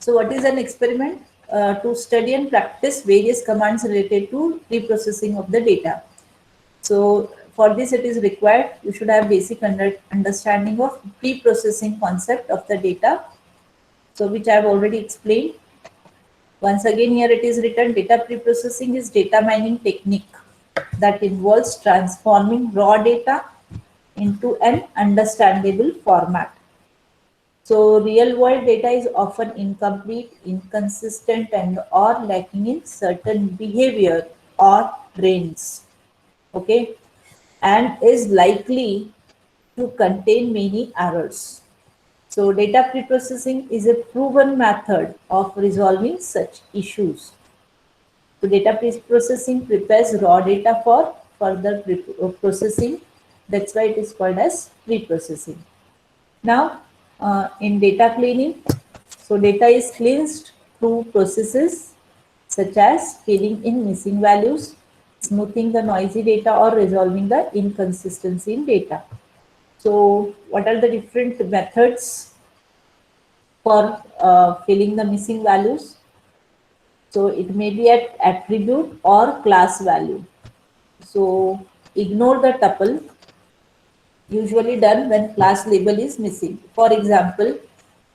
So what is an experiment? To study and practice various commands related to reprocessing of the data. So for this it is required, you should have basic understanding of pre-processing concept of the data. So which I have already explained. Once again here it is written, data pre-processing is data mining technique that involves transforming raw data into an understandable format. So real world data is often incomplete, inconsistent and or lacking in certain behavior or trends. Okay, and is likely to contain many errors. So data preprocessing is a proven method of resolving such issues. So data preprocessing prepares raw data for further processing. That's why it is called as preprocessing. Now, in data cleaning, so data is cleansed through processes such as filling in missing values, smoothing the noisy data, or resolving the inconsistency in data. So, what are the different methods for filling the missing values? So, it may be at attribute or class value. So, ignore the tuple, usually done when class label is missing. For example,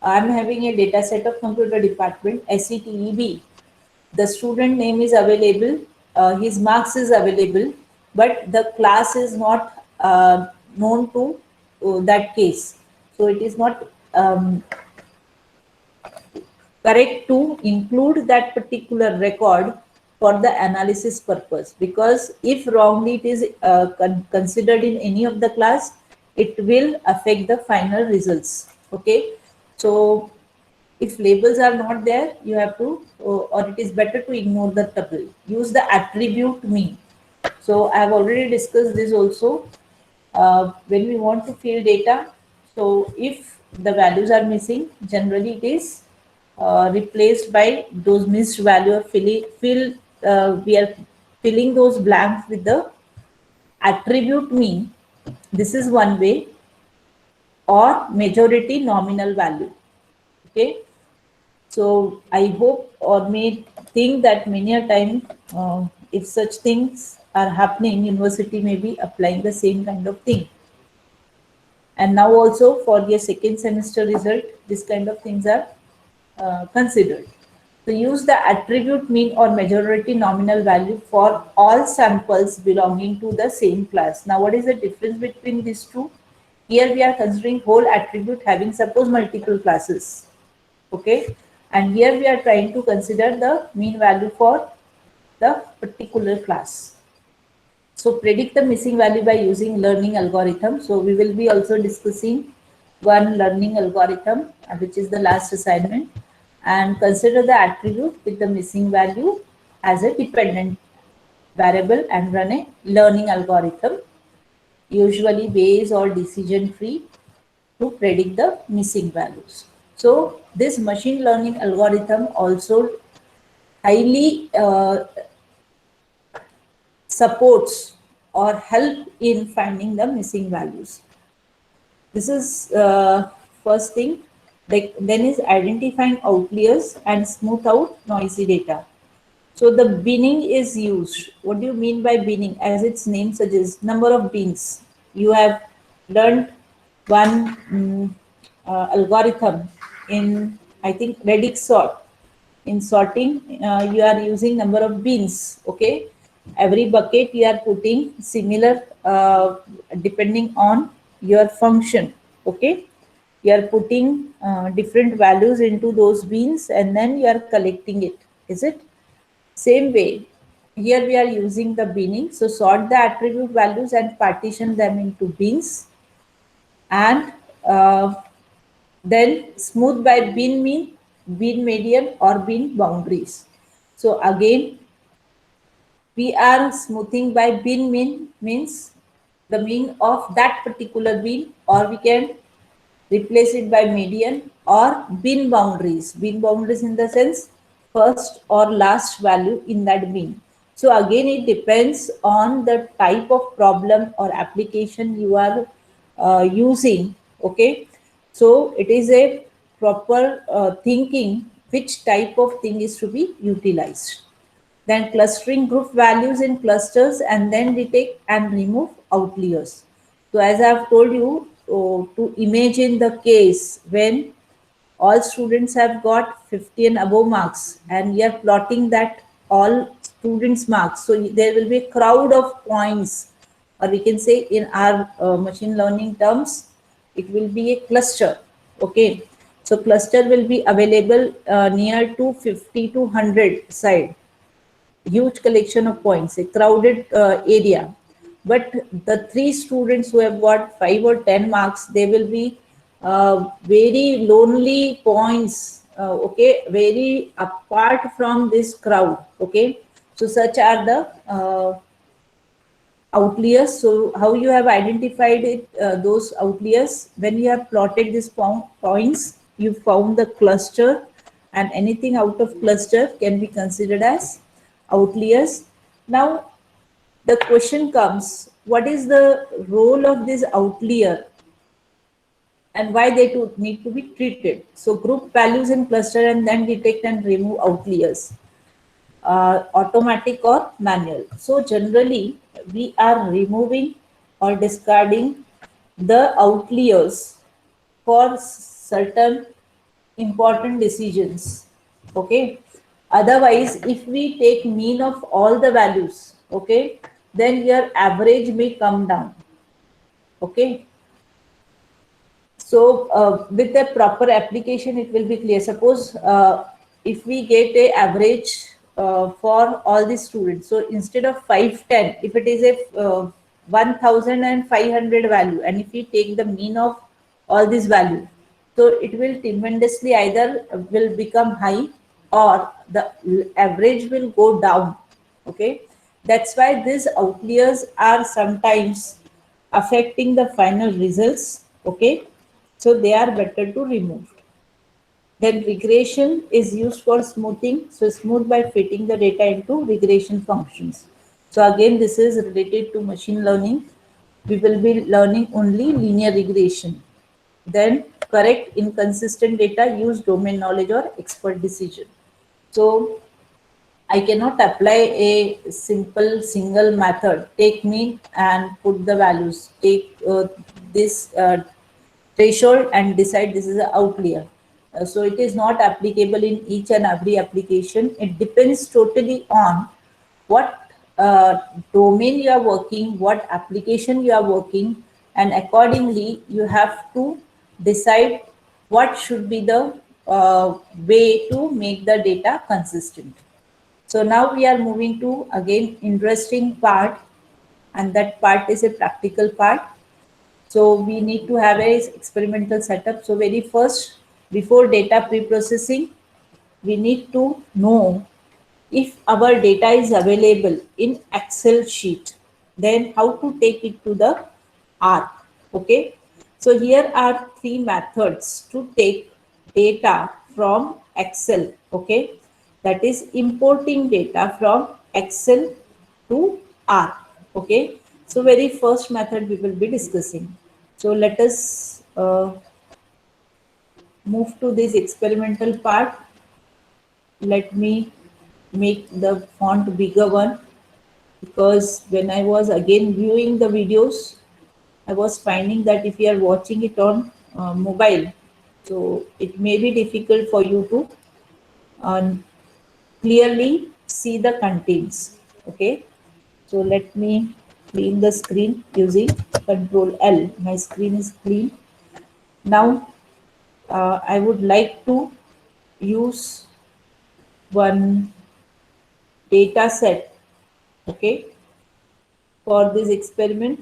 I'm having a data set of computer department SETEB. The student name is available, his marks is available, but the class is not known to that case. So it is not correct to include that particular record for the analysis purpose, because if wrongly it is considered in any of the class, it will affect the final results. Okay, so if labels are not there, you have to, or it is better to ignore the tuple. Use the attribute mean. So I have already discussed this also. When we want to fill data, so if the values are missing, generally it is replaced by those missed value or we are filling those blanks with the attribute mean. This is one way, or majority nominal value. Okay, so I hope or may think that many a time, if such things are happening, university may be applying the same kind of thing. And now also for your second semester result, this kind of things are considered. So use the attribute mean or majority nominal value for all samples belonging to the same class. Now what is the difference between these two? Here we are considering whole attribute having suppose multiple classes. Okay, and here we are trying to consider the mean value for the particular class. So predict the missing value by using learning algorithm. So we will be also discussing one learning algorithm, which is the last assignment, and consider the attribute with the missing value as a dependent variable and run a learning algorithm, usually Bayes or decision tree, to predict the missing values. So this machine learning algorithm also highly supports or help in finding the missing values. This is first thing. Then is identifying outliers and smooth out noisy data. So the binning is used. What do you mean by binning? As its name suggests, number of bins. You have learned one algorithm in, I think, Reddick sort. In sorting, you are using number of bins. Okay, every bucket you are putting similar depending on your function. Okay, you are putting different values into those bins and then you are collecting it. Is it? Same way, here we are using the binning. So sort the attribute values and partition them into bins, and then smooth by bin mean, bin median or bin boundaries. So again, we are smoothing by bin mean, means the mean of that particular bin, or we can replace it by median or bin boundaries. Bin boundaries in the sense first or last value in that bin. So again, it depends on the type of problem or application you are using. Okay, so it is a proper thinking which type of thing is to be utilized. Then clustering group values in clusters and then detect and remove outliers. So as I have told you, to imagine the case when all students have got 50 and above marks and we are plotting that all students marks, so there will be a crowd of points, or we can say in our machine learning terms it will be a cluster. Okay, so cluster will be available near to 50 to 100 side, huge collection of points, a crowded area. But the three students who have got 5 or 10 marks, they will be very lonely points, okay, very apart from this crowd. Okay, so such are the outliers. So how you have identified it, those outliers, when you have plotted these points, you found the cluster, and anything out of cluster can be considered as outliers. Now the question comes, what is the role of this outlier and why they need to be treated? So group values in cluster and then detect and remove outliers, automatic or manual. So generally, we are removing or discarding the outliers for certain important decisions. Okay. Otherwise, if we take mean of all the values, okay, then your average may come down. Okay. So with a proper application, it will be clear. Suppose if we get a average for all the students, so instead of 510, if it is a 1500 value, and if we take the mean of all these value, so it will tremendously either will become high or the average will go down. Okay, that's why these outliers are sometimes affecting the final results. Okay, so they are better to remove. Then regression is used for smoothing. So smooth by fitting the data into regression functions. So again, this is related to machine learning. We will be learning only linear regression. Then correct inconsistent data, use domain knowledge or expert decision. So I cannot apply a simple single method. Take mean and put the values. Take this threshold and decide this is an outlier. So it is not applicable in each and every application. It depends totally on what domain you are working, what application you are working, and accordingly you have to decide what should be the way to make the data consistent. So now we are moving to again interesting part, and that part is a practical part. So we need to have a experimental setup. So very first, before data pre-processing, we need to know if our data is available in Excel sheet, then how to take it to the R. Okay. So here are three methods to take data from Excel. Okay. That is importing data from Excel to R. Okay. So very first method we will be discussing. So let us move to this experimental part. Let me make the font bigger one, because when I was again viewing the videos, I was finding that if you are watching it on mobile, so it may be difficult for you to clearly see the contents. Okay, so let me clean the screen using Control L. My screen is clean. Now I would like to use one data set, okay, for this experiment.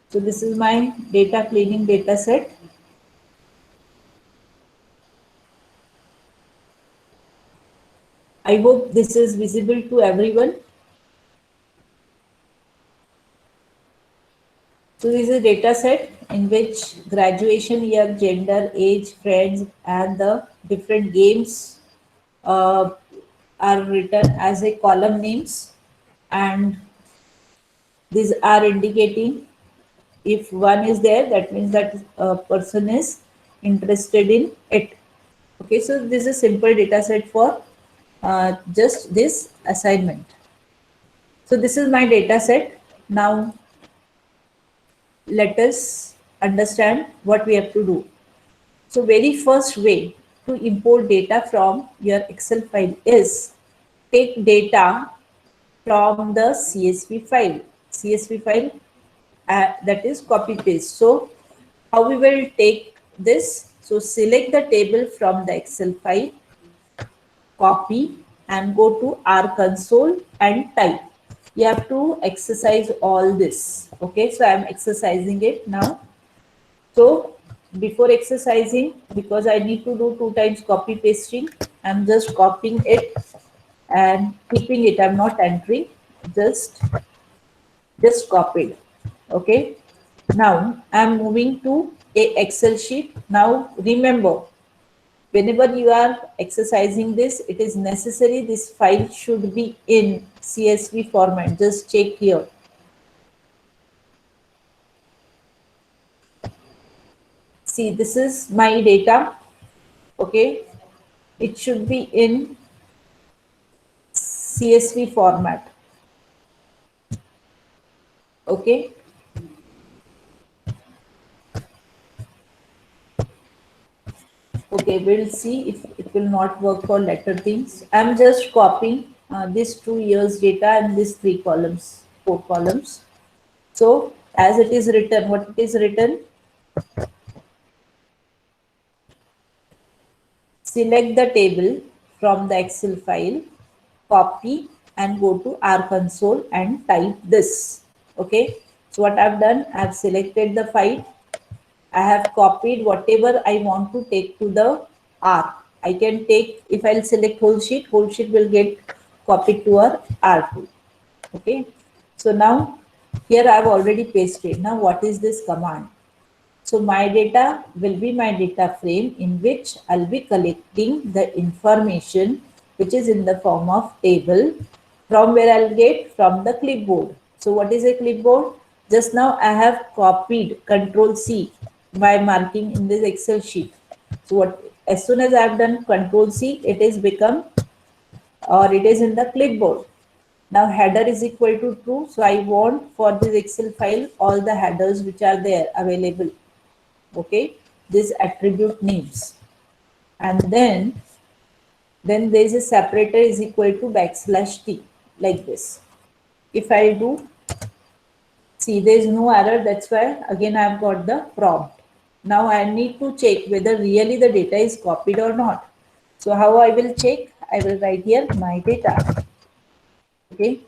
So this is my data cleaning data set. I hope this is visible to everyone. So this is a data set in which graduation year, gender, age, friends, and the different games uh, are written as a column names, and these are indicating if one is there, that means that a person is interested in it. Okay, so this is a simple data set for just this assignment. So this is my data set. Now let us understand what we have to do. So very first way to import data from your Excel file is take data from the CSV file. CSV file that is copy paste. So how we will take this? So select the table from the Excel file, copy and go to R console and type. You have to exercise all this. Okay, so I'm exercising it now. So before exercising, because I need to do 2 times copy pasting, I'm just copying it and keeping it. I'm not entering, just copied. Okay. Now I'm moving to a Excel sheet. Now remember, whenever you are exercising this, it is necessary this file should be in CSV format. Just check here. See, this is my data. Okay. It should be in CSV format. Okay. Okay, we'll see if it will not work for letter things. I'm just copying this 2 years data and these 3 columns, 4 columns. So as it is written, what it is written, select the table from the Excel file, copy and go to R console and type this. Okay. So what I've done, I've selected the file. I have copied whatever I want to take to the R. I can take, if I'll select whole sheet will get copied to our R2. Okay. So now here I've already pasted. Now what is this command? So my data will be my data frame in which I'll be collecting the information which is in the form of table from where I'll get from the clipboard. So what is a clipboard? Just now I have copied Control C by marking in this Excel sheet. So what, as soon as I have done Control C, it is become or it is in the clipboard. Now header is equal to true. So I want for this Excel file all the headers which are there available. Okay, these attribute names, and then there is a separator is equal to \t like this. If I do, see there is no error, that's why again I've got the prompt. Now I need to check whether really the data is copied or not. So how I will check? I will write here my data. Okay,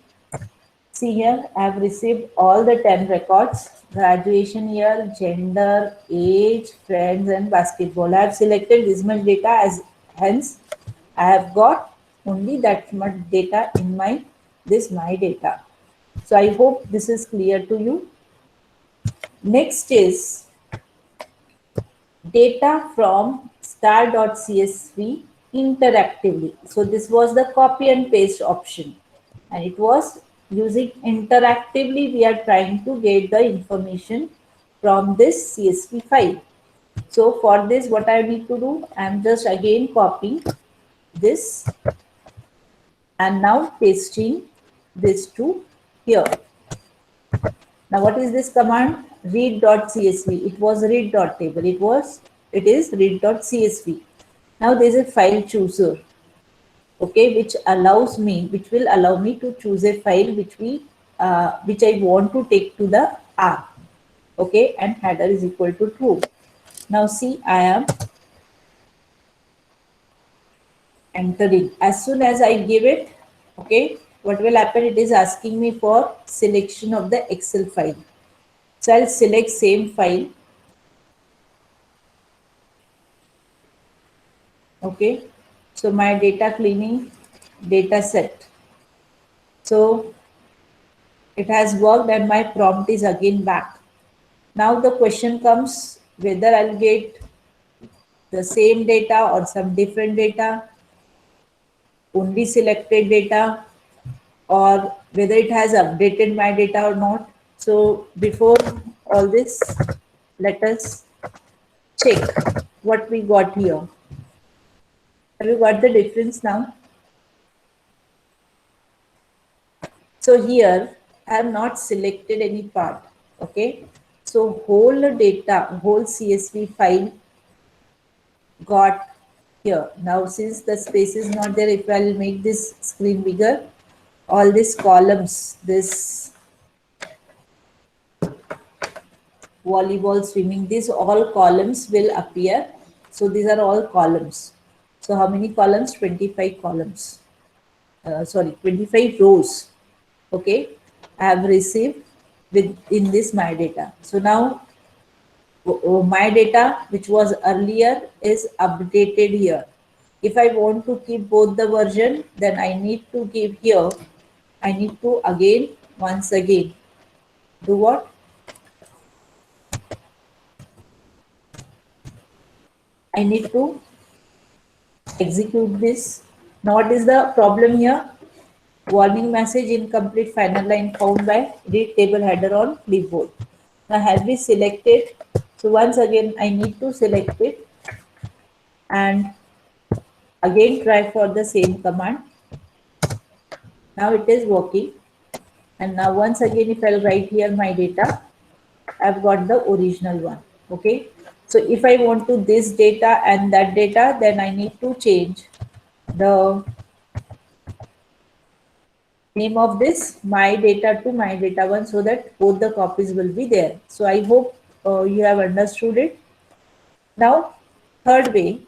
see here, I have received all the 10 records, graduation year, gender, age, friends, and basketball. I have selected this much data as hence I have got only that much data in my data. So I hope this is clear to you. Next is data from star.csv interactively. So this was the copy and paste option, and it was using interactively we are trying to get the information from this CSV file. So for this what I need to do, I am just again copying this and now pasting this to here. Now what is this command? Read.csv. It was read.table. It is read.csv. Now there is a file chooser. Okay, which will allow me to choose a file which I want to take to the R. Okay, and header is equal to true. Now see, I am entering. As soon as I give it, okay, what will happen? It is asking me for selection of the Excel file. So I'll select same file. Okay, so my data cleaning data set. So it has worked and my prompt is again back. Now the question comes whether I'll get the same data or some different data, only selected data, or whether it has updated my data or not. So before all this, let us check what we got here. Have you got the difference now? So here I have not selected any part. Okay. So whole data, whole CSV file got here. Now since the space is not there, if I will make this screen bigger, all these columns, this volleyball, swimming, these all columns will appear. So these are all columns. So how many columns? 25 columns. Sorry, 25 rows. Okay, I have received within this my data. So now my data which was earlier is updated here. If I want to keep both the version, then I need to give here, I need to again, once again, do what? I need to execute this. Now what is the problem here? Warning message, incomplete, final line found by read table header on clipboard. Now have we selected? So once again I need to select it and again try for the same command. Now it is working. And now once again, if I'll write here my data, I've got the original one. Okay. So if I want to this data and that data, then I need to change the name of this my data to my data one so that both the copies will be there. So I hope you have understood it. Now, third way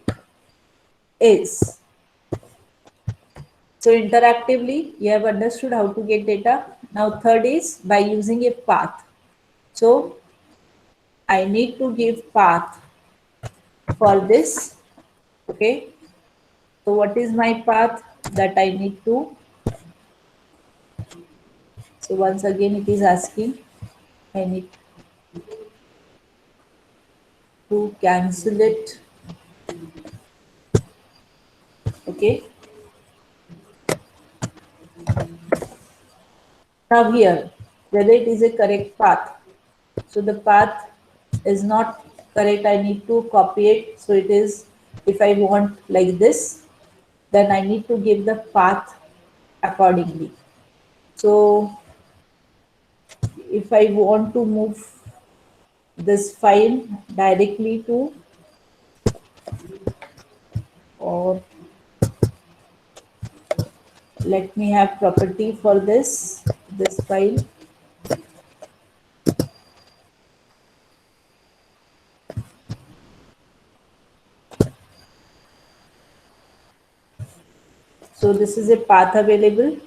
is, so interactively you have understood how to get data. Now third is by using a path. So I need to give path for this. Okay. So what is my path that I need to? So once again it is asking, I need to cancel it. Okay. Now here, whether it is a correct path. So the path is not correct. I need to copy it. So it is, if I want like this, then I need to give the path accordingly. So if I want to move this file directly to, or let me have property for this file. So this is a path available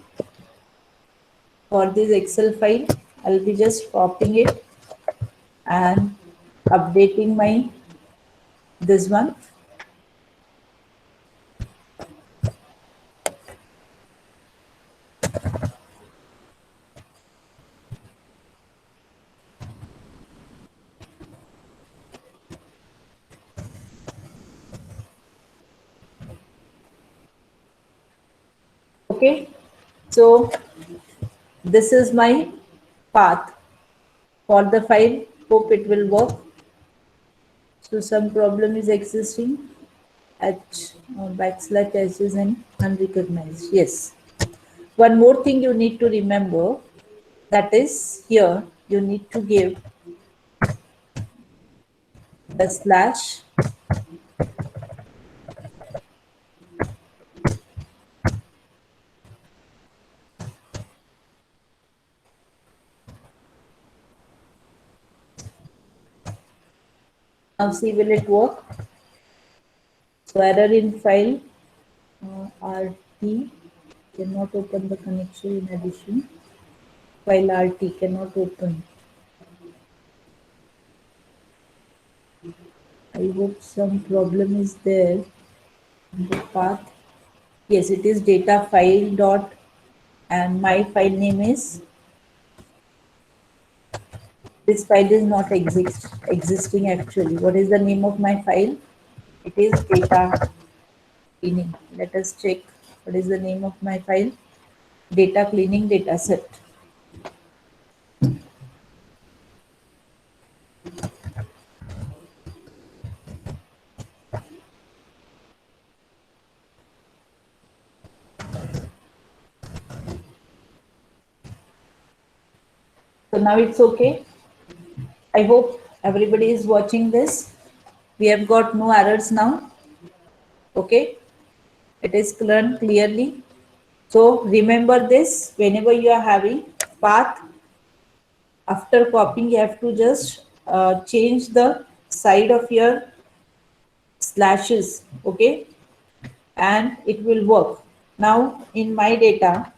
for this Excel file. I'll be just copying it and updating my this one. Okay. So this is my path for the file. Hope it will work. So some problem is existing at backslash s is an unrecognized. Yes. One more thing you need to remember, that is here you need to give the slash. Now see, will it work? So error in file RT cannot open the connection. In addition, file RT cannot open. I hope some problem is there in the path. Yes, it is data file dot, and my file name is, this file is not existing actually. What is the name of my file? It is data cleaning. Let us check what is the name of my file. Data cleaning data set. So now it's okay. I hope everybody is watching this. We have got no errors now. Okay, it is learned clearly. So remember this, whenever you are having path, after copying, you have to just change the side of your slashes, okay, and it will work. Now in my data,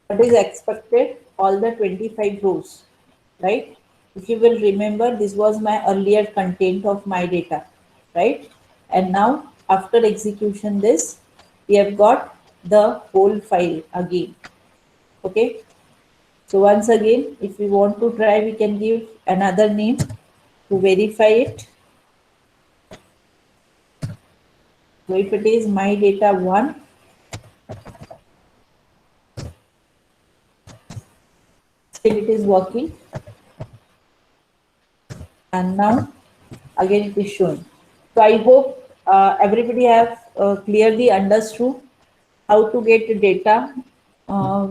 what is expected? All the 25 rows, right? If you will remember, this was my earlier content of my data, right? And now after execution this, we have got the whole file again, okay? So once again, if we want to try, we can give another name to verify it. So if it is my data 1, still it is working. And now again it is showing. So I hope everybody have clearly understood how to get the data uh,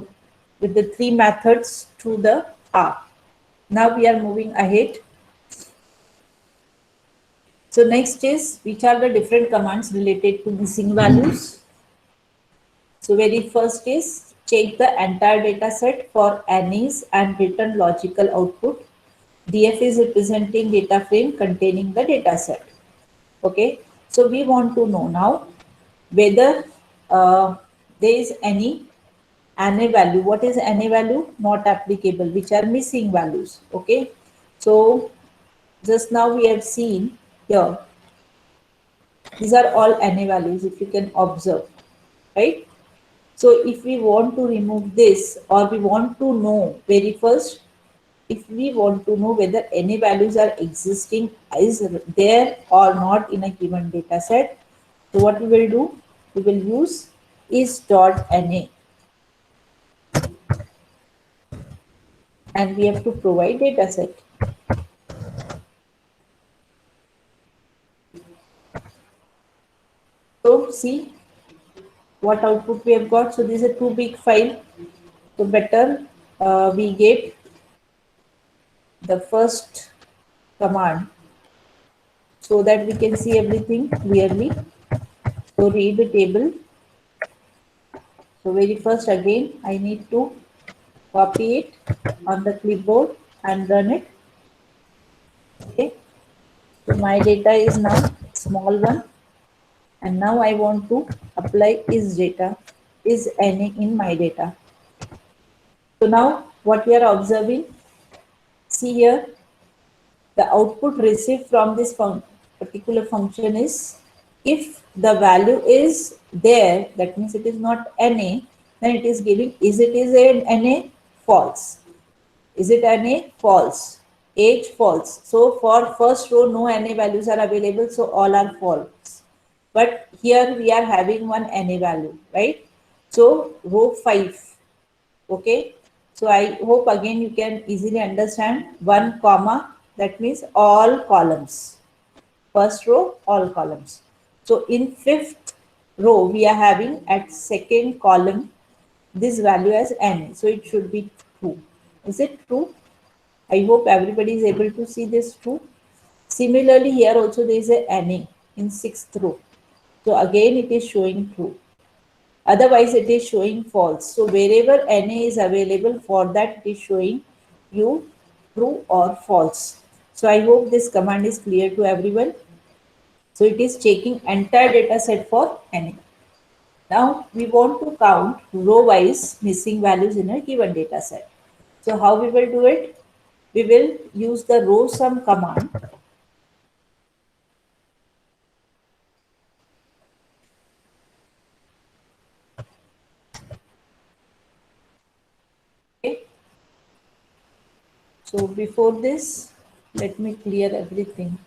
with the three methods to the R. Now we are moving ahead. So next is, which are the different commands related to missing values. So very first is, check the entire data set for NAs and return logical output. DF is representing data frame containing the data set. Okay, so we want to know now whether there is any NA value. What is NA value? Not applicable, which are missing values. Okay, so just now we have seen here, these are all NA values, if you can observe, right? So if we want to remove this, or we want to know very first, if we want to know whether any values are existing, is there or not in a given data set, so what we will do, we will use is.na, and we have to provide data set. So see what output we have got. So this is a too big file, so better we get the first command so that we can see everything clearly. So read the table. So very first again I need to copy it on the clipboard and run it. Okay, so my data is now small one, and now I want to apply is data, is NA in my data. So now what we are observing, see here, the output received from this particular function is, if the value is there, that means it is not NA, then it is giving, is it is a NA? False. Is it NA? False. Age? False. So for first row, no NA values are available, so all are false. But here we are having one NA value, right? So row 5, okay? So I hope again you can easily understand 1 comma, that means all columns. First row, all columns. So in fifth row, we are having at second column this value as NA. So it should be true. Is it true? I hope everybody is able to see this true. Similarly, here also there is a NA in sixth row. So again it is showing true. Otherwise it is showing false. So wherever NA is available, for that it is showing you true or false. So I hope this command is clear to everyone. So it is checking entire data set for NA. Now we want to count row wise missing values in a given data set. So how we will do it? We will use the row sum command. Okay. So before this, let me clear everything.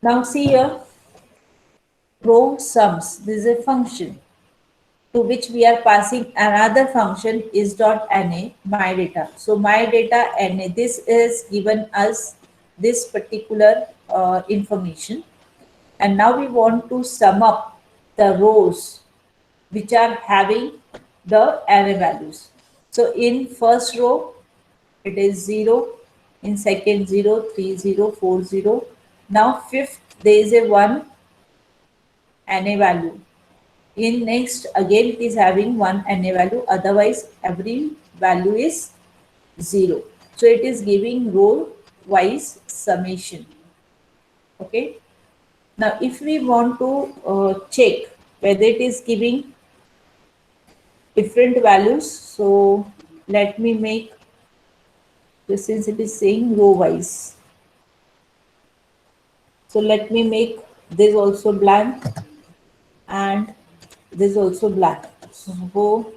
Now see here, row sums. This is a function to which we are passing another function is.na, my data. So my data na, this is given us this particular information, and now we want to sum up the rows which are having the array values. So in first row, it is 0. In second, 0, 3, 0, 4, 0. Now fifth, there is a 1 NA value. In next, again it is having 1 NA value. Otherwise, every value is 0. So it is giving row wise summation. Okay. Now, if we want to check whether it is giving different values, so let me make this, since it is saying row wise. So let me make this also blank and this also blank. So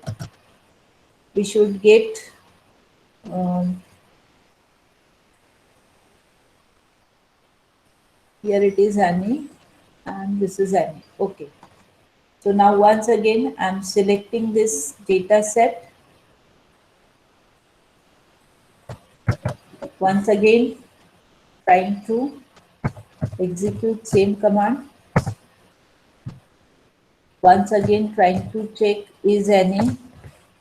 we should get here it is NA and this is NA. Okay. So now once again I'm selecting this data set. Once again trying to execute same command. Once again trying to check is NA.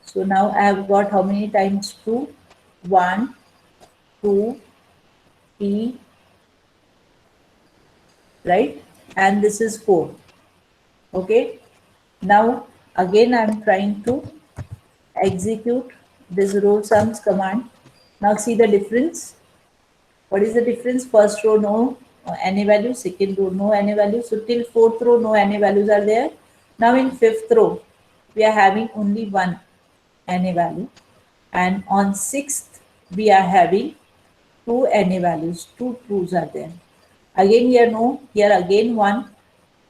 So now I have got how many times 2? 1, 2, 3, right? And this is 4. Okay. Now again I'm trying to execute this row sums command. Now see the difference. What is the difference? First row no NA value, second row no NA value. So till fourth row no NA values are there. Now in fifth row we are having only 1 NA value, and on sixth we are having 2 NA values, 2 trues are there. Again here no, here again 1.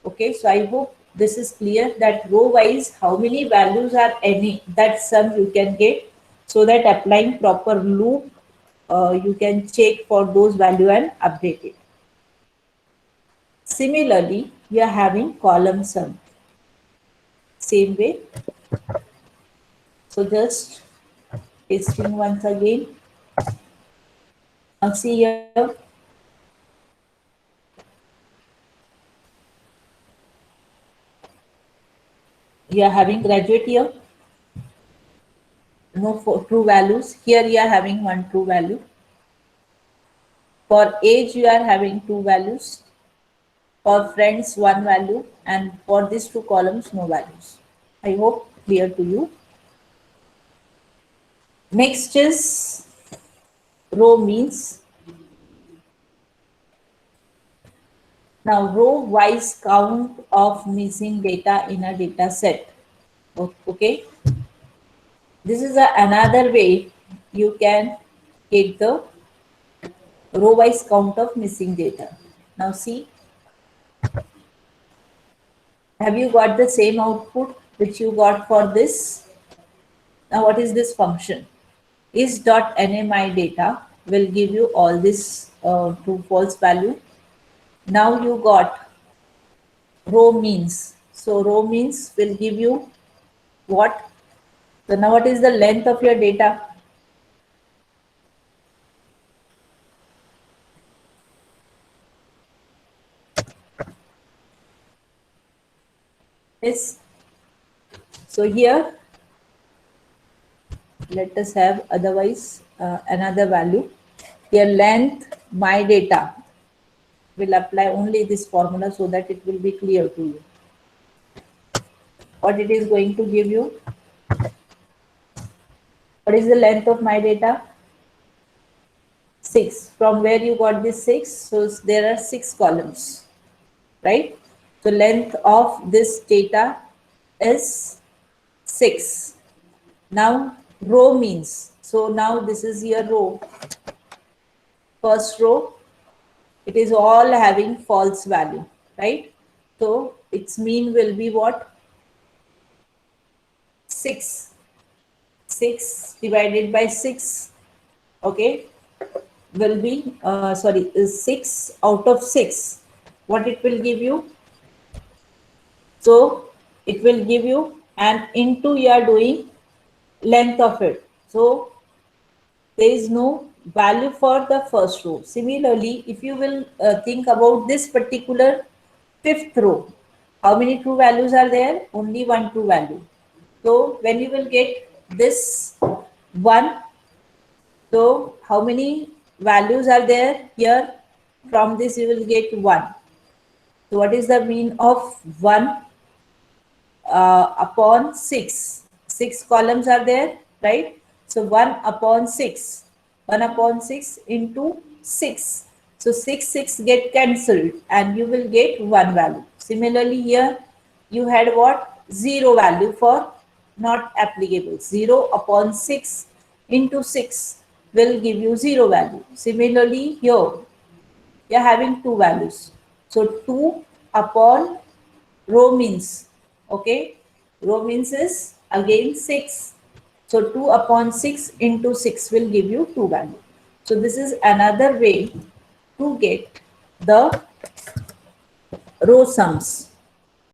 Okay, so I hope this is clear that row wise how many values are NA, that sum you can get, so that applying proper loop you can check for those value and update it. Similarly, we are having column sum. Same way. So just pasting once again. Now see here. You are having graduate here. No true values. Here you are having 1 true value. For age you are having 2 values. For friends 1 value, and for these 2 columns no values. I hope clear to you. Next is row means. Now row wise count of missing data in a data set. Okay. This is another way you can get the row wise count of missing data. Now see, have you got the same output which you got for this? Now what is this function? Is.nami data will give you all this true false value. Now you got row means. So row means will give you what? So now what is the length of your data? Yes. So here let us have otherwise another value. Here length my data will apply only this formula so that it will be clear to you. What it is going to give you? What is the length of my data? 6. From where you got this 6? So there are 6 columns, right? So length of this data is 6. Now row means. So now this is your row. First row, it is all having false value, right? So its mean will be what? 6. 6 divided by 6, okay, will be, is 6 out of 6. What it will give you? So it will give you, and into you are doing length of it. So there is no value for the first row. Similarly, if you will think about this particular fifth row, How many true values are there? Only one true value. So when you will get this 1, so how many values are there here? From this you will get 1. So what is the mean of 1 upon 6? 6 columns are there, right? So 1 upon 6. 1 upon 6 into 6. So 6 get cancelled and you will get 1 value. Similarly here you had what? 0 value for not applicable. 0 upon 6 into 6 will give you 0 value. Similarly here you are having 2 values. So 2 upon row means, okay, row means is again 6. So 2 upon 6 into 6 will give you 2 value. So this is another way to get the row sums.